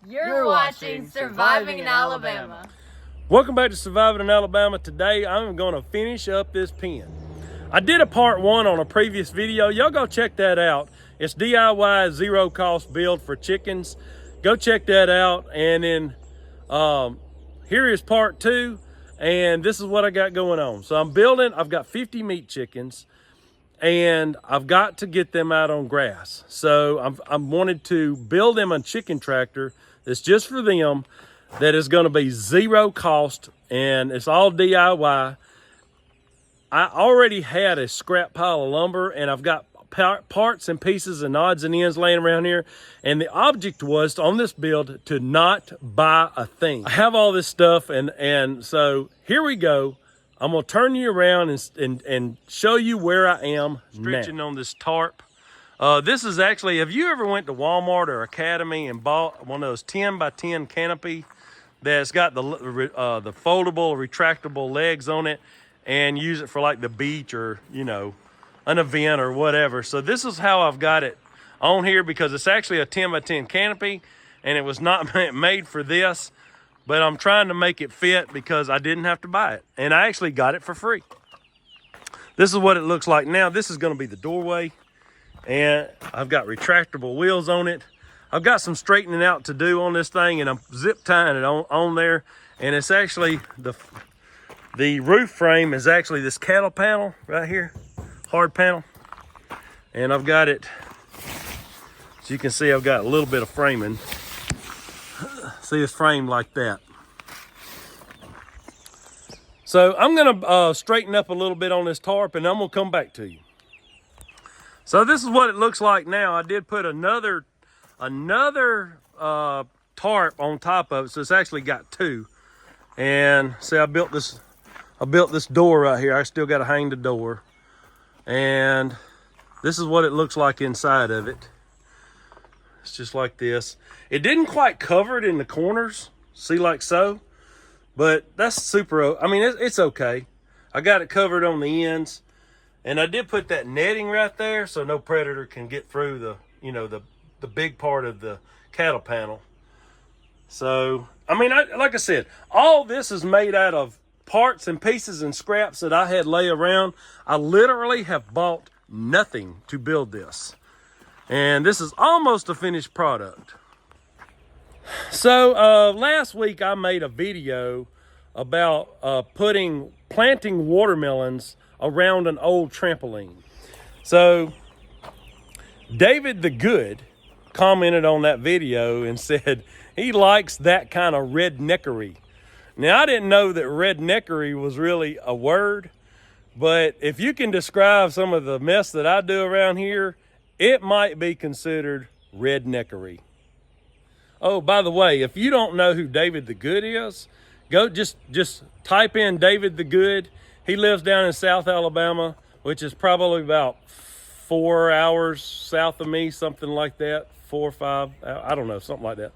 You're watching Surviving in Alabama. Welcome back to Surviving in Alabama. Today I'm going to finish up this pen. I did a part 1 on a previous video. Y'all go check that out. It's DIY zero cost build for chickens. Go check that out. And then here is part 2. And this is what I got going on. So I'm building, I've got 50 meat chickens. And I've got to get them out on grass. So I'm wanted to build them a chicken tractor that's just for them, that is going to be zero cost, and it's all DIY. I already had a scrap pile of lumber, and I've got parts and pieces and odds and ends laying around here. And the object was on this build to not buy a thing. I have all this stuff, and so here we go. I'm gonna turn you around and show you where I am stretching now on this tarp. This is actually, have you ever went to Walmart or Academy and bought one of those 10 by 10 canopy that's got the foldable, retractable legs on it, and use it for like the beach or, you know, an event or whatever. So this is how I've got it on here, because it's actually a 10 by 10 canopy and it was not made for this. But I'm trying to make it fit because I didn't have to buy it. And I actually got it for free. This is what it looks like now. This is going to be the doorway. And I've got retractable wheels on it. I've got some straightening out to do on this thing, and I'm zip tying it on there. And it's actually, the roof frame is actually this cattle panel right here. Hard panel. And I've got it, as you can see, I've got a little bit of framing. See, it's framed like that. So I'm gonna straighten up a little bit on this tarp, and I'm gonna come back to you. So this is what it looks like now. I did put another tarp on top of it, so it's actually got 2. And see, I built this door right here. I still got to hang the door, and this is what it looks like inside of it. It's just like this. It didn't quite cover it in the corners, see, like so, but that's super, I mean, it's okay. I got it covered on the ends, and I did put that netting right there so no predator can get through the, you know, the big part of the cattle panel. So, I mean, like I said, all this is made out of parts and pieces and scraps that I had lay around. I literally have bought nothing to build this. And this is almost a finished product. So last week I made a video about planting watermelons around an old trampoline. So David the Good commented on that video and said he likes that kind of redneckery. Now, I didn't know that redneckery was really a word, but if you can describe some of the mess that I do around here, it might be considered redneckery. Oh, by the way, if you don't know who David the Good is, go just type in David the Good. He lives down in South Alabama, which is probably about 4 hours south of me, something like that. 4 or 5, I don't know, something like that.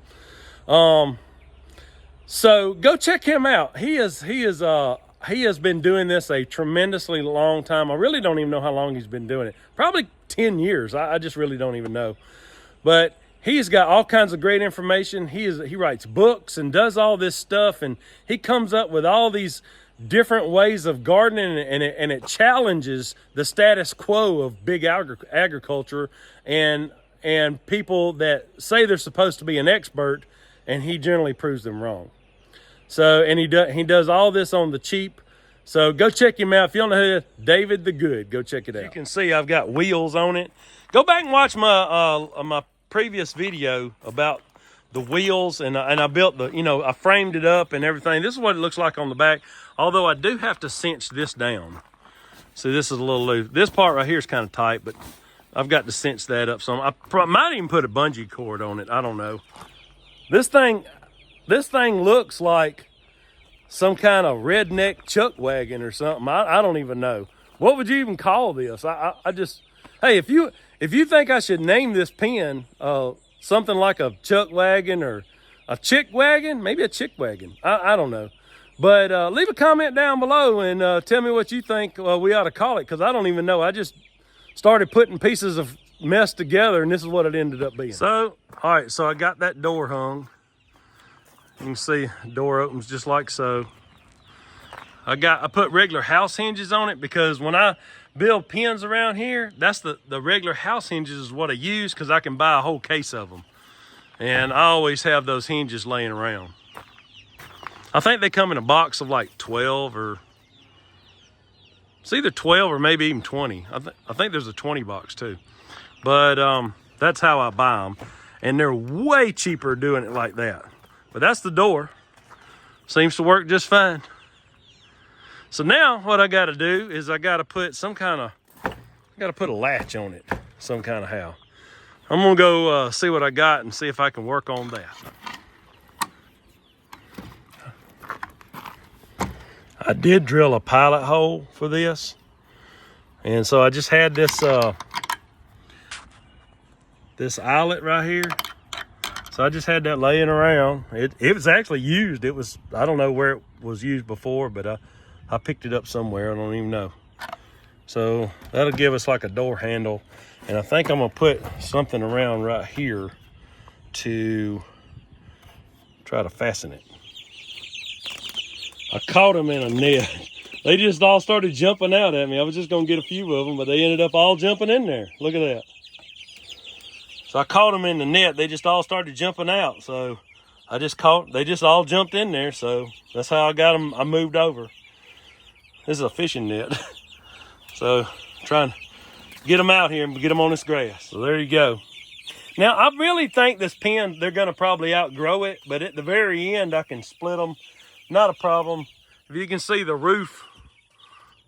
So go check him out. He has been doing this a tremendously long time. I really don't even know how long he's been doing it. Probably 10 years. I just really don't even know. But he's got all kinds of great information. He writes books and does all this stuff, and he comes up with all these different ways of gardening, and it challenges the status quo of big agriculture and people that say they're supposed to be an expert, and he generally proves them wrong. So, and he does all this on the cheap. So go check him out. If you don't know who it is, David the Good, go check it out. You can see I've got wheels on it. Go back and watch my previous video about the wheels, and I built I framed it up and everything. This is what it looks like on the back, although I do have to cinch this down. See, this is a little loose. This part right here is kind of tight, but I've got to cinch that up some. I might even put a bungee cord on it. I don't know. This thing looks like some kind of redneck chuck wagon or something. I don't even know. What would you even call this? I just, hey, if you think I should name this pen something like a chuck wagon or a chick wagon, maybe a chick wagon. I don't know. But leave a comment down below and tell me what you think we ought to call it, because I don't even know. I just started putting pieces of mess together, and this is what it ended up being. So, all right, so I got that door hung. You can see the door opens just like so. I put regular house hinges on it because when I build pens around here, that's the regular house hinges is what I use because I can buy a whole case of them. And I always have those hinges laying around. I think they come in a box of like 12 or it's either 12 or maybe even 20. I think there's a 20 box too. But that's how I buy them. And they're way cheaper doing it like that. But that's the door. Seems to work just fine. So now what I got to do is I got to put a latch on it some kind of how. I'm going to go see what I got and see if I can work on that. I did drill a pilot hole for this. And so I just had this this eyelet right here. So I just had that laying around. It was actually used. I don't know where it was used before, but I picked it up somewhere. I don't even know. So that'll give us like a door handle. And I think I'm gonna put something around right here to try to fasten it. I caught them in a net. They just all started jumping out at me. I was just gonna get a few of them, but they ended up all jumping in there. Look at that. So I caught them in the net. They just all started jumping out. So they just all jumped in there. So that's how I got them. I moved over. This is a fishing net. So trying to get them out here and get them on this grass. So there you go. Now I really think this pen, they're gonna probably outgrow it, but at the very end I can split them. Not a problem. If you can see the roof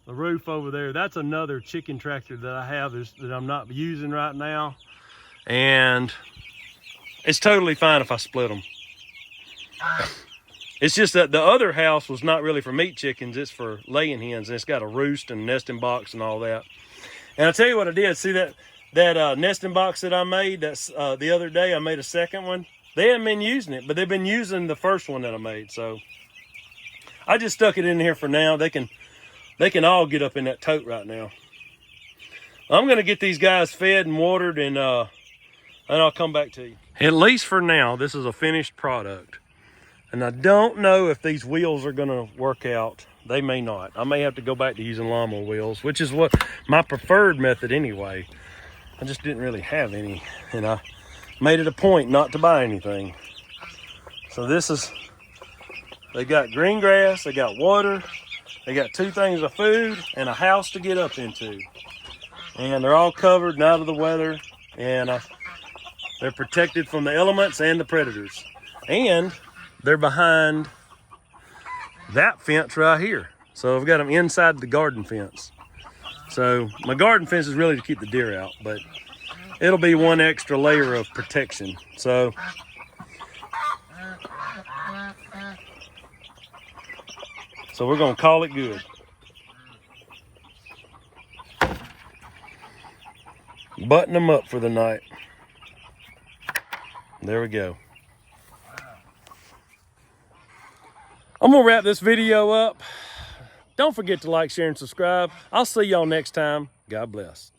over there, that's another chicken tractor that I have that I'm not using right now. And it's totally fine if I split them. It's just that the other house was not really for meat chickens, it's for laying hens. And it's got a roost and nesting box and all that. And I'll tell you what I did. See that nesting box that I made that's the other day? I made a second one. They haven't been using it, but they've been using the first one that I made. So I just stuck it in here for now. They can all get up in that tote right now. I'm gonna get these guys fed and watered and I'll come back to you. At least for now, this is a finished product. And I don't know if these wheels are gonna work out. They may not. I may have to go back to using lawnmower wheels, which is what my preferred method anyway. I just didn't really have any. And I made it a point not to buy anything. So they got green grass, they got water, they got 2 things of food and a house to get up into. And they're all covered and out of the weather. And they're protected from the elements and the predators. And they're behind that fence right here. So I've got them inside the garden fence. So my garden fence is really to keep the deer out, but it'll be one extra layer of protection. So we're gonna call it good. Button them up for the night. There we go. I'm gonna wrap this video up. Don't forget to like, share, and subscribe. I'll see y'all next time. God bless.